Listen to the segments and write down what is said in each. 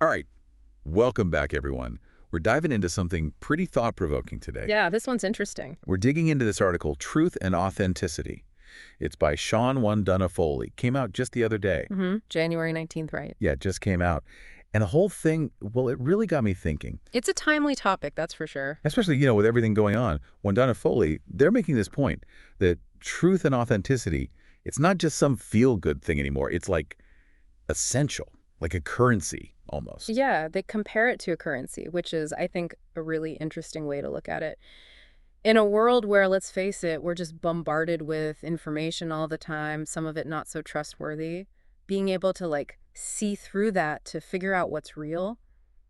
All right, welcome back, everyone. We're diving into something pretty thought-provoking today. Yeah, this one's interesting. We're digging into this article, Truth and Authenticity. It's by Shawn Wondunna-Foley. Came out just the other day. January 19th, right? Yeah, it just came out. And the whole thing, well, it really got me thinking. It's a timely topic, that's for sure. Especially, with everything going on. Wondunna-Foley, they're making this point that truth and authenticity, it's not just some feel-good thing anymore. It's like essential, like a currency almost. Yeah, they compare it to a currency, which is, I think, a really interesting way to look at it. In a world where, let's face it, we're just bombarded with information all the time, some of it not so trustworthy, being able to, see through that to figure out what's real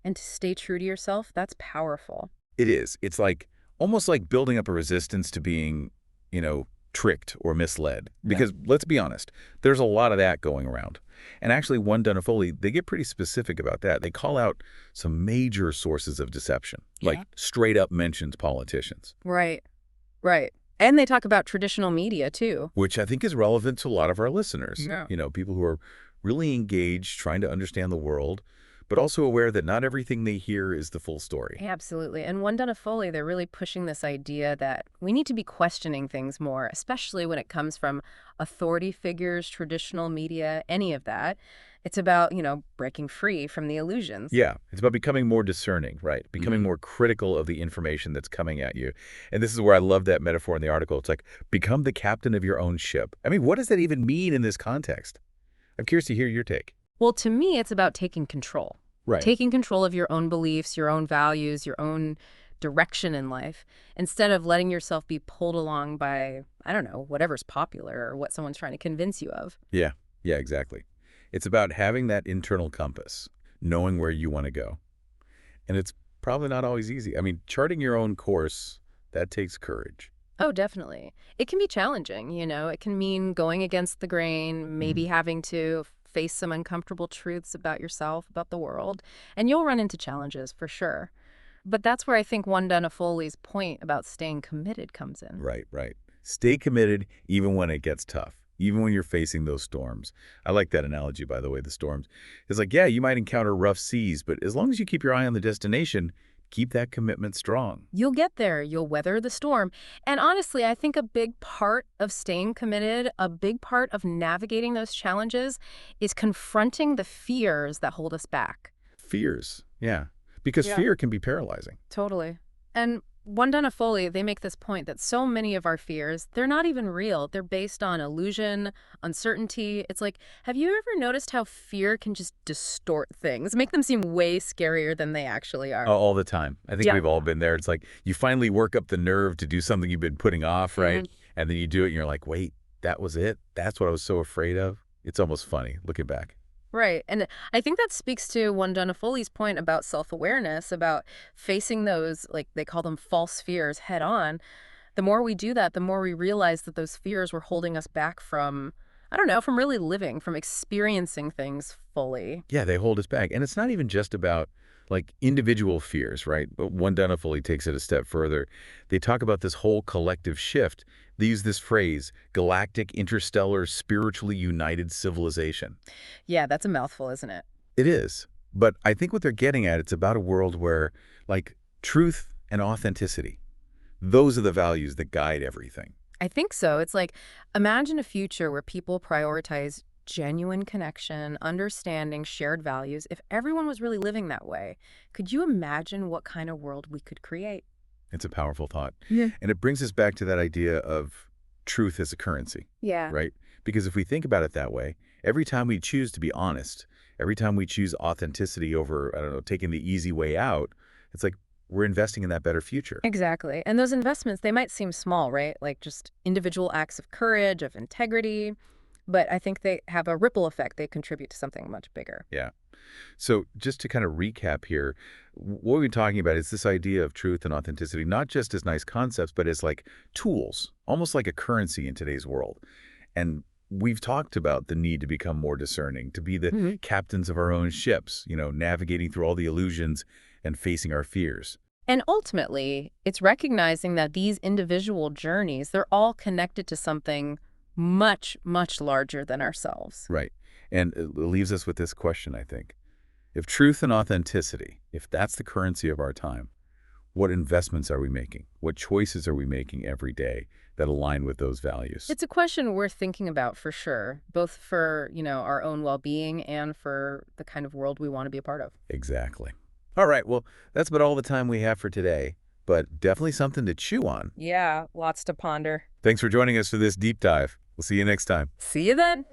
and to stay true to yourself, that's powerful. It is. It's like almost like building up a resistance to being, tricked or misled. Because let's be honest, there's a lot of that going around. And actually, Wondunna-Foley, they get pretty specific about that. They call out some major sources of deception, like straight up mentions politicians. Right, right. And they talk about traditional media, too. Which I think is relevant to a lot of our listeners. Yeah. People who are really engaged, trying to understand the world, but also aware that not everything they hear is the full story. Absolutely. And Wondunna-Foley, they're really pushing this idea that we need to be questioning things more, especially when it comes from authority figures, traditional media, any of that. It's about, breaking free from the illusions. Yeah, it's about becoming more discerning, right? Becoming more critical of the information that's coming at you. And this is where I love that metaphor in the article. It's like, become the captain of your own ship. I mean, what does that even mean in this context? I'm curious to hear your take. Well, to me, it's about taking control. Right. Taking control of your own beliefs, your own values, your own direction in life, instead of letting yourself be pulled along by, I don't know, whatever's popular or what someone's trying to convince you of. Yeah, exactly. It's about having that internal compass, knowing where you want to go. And it's probably not always easy. I mean, charting your own course, that takes courage. Oh, definitely. It can be challenging, It can mean going against the grain, maybe having to face some uncomfortable truths about yourself, about the world, and you'll run into challenges for sure. But that's where I think Wondunna-Foley's point about staying committed comes in. Right. Stay committed even when it gets tough, even when you're facing those storms. I like that analogy, by the way, the storms. It's like, yeah, you might encounter rough seas, but as long as you keep your eye on the destination, keep that commitment strong. You'll get there. You'll weather the storm. And honestly, I think a big part of staying committed, a big part of navigating those challenges is confronting the fears that hold us back. Fears, yeah. Because fear can be paralyzing. Totally. And Wondunna-Foley, they make this point that so many of our fears, they're not even real. They're based on illusion, uncertainty. It's like, have you ever noticed how fear can just distort things, make them seem way scarier than they actually are? All the time. I think we've all been there. It's like you finally work up the nerve to do something you've been putting off, right? And then you do it and you're like, wait, that was it? That's what I was so afraid of? It's almost funny looking back. Right. And I think that speaks to Wondunna-Foley's point about self-awareness, about facing those, like they call them false fears, head on. The more we do that, the more we realize that those fears were holding us back from, I don't know, from really living, from experiencing things fully. Yeah, they hold us back. And it's not even just about individual fears, right? But Wondunna-Foley takes it a step further. They talk about this whole collective shift. They use this phrase, galactic, interstellar, spiritually united civilization. Yeah, that's a mouthful, isn't it? It is. But I think what they're getting at, it's about a world where, truth and authenticity, those are the values that guide everything. I think so. It's like, imagine a future where people prioritize genuine connection, understanding, shared values. If everyone was really living that way, could you imagine what kind of world we could create? It's a powerful thought. Yeah. And it brings us back to that idea of truth as a currency. Yeah. Right? Because if we think about it that way, every time we choose to be honest, every time we choose authenticity over, I don't know, taking the easy way out, it's like we're investing in that better future. Exactly. And those investments, they might seem small, right? Like just individual acts of courage, of integrity. But I think they have a ripple effect. They contribute to something much bigger. Yeah. So just to kind of recap here, what we've been talking about is this idea of truth and authenticity, not just as nice concepts, but as like tools, almost like a currency in today's world. And we've talked about the need to become more discerning, to be the captains of our own ships, navigating through all the illusions and facing our fears. And ultimately, it's recognizing that these individual journeys, they're all connected to something much, much larger than ourselves. Right. And it leaves us with this question, I think. If truth and authenticity, if that's the currency of our time, what investments are we making? What choices are we making every day that align with those values? It's a question worth thinking about for sure, both for, our own well-being and for the kind of world we want to be a part of. Exactly. All right, well, that's about all the time we have for today, but definitely something to chew on. Yeah, lots to ponder. Thanks for joining us for this deep dive. We'll see you next time. See you then.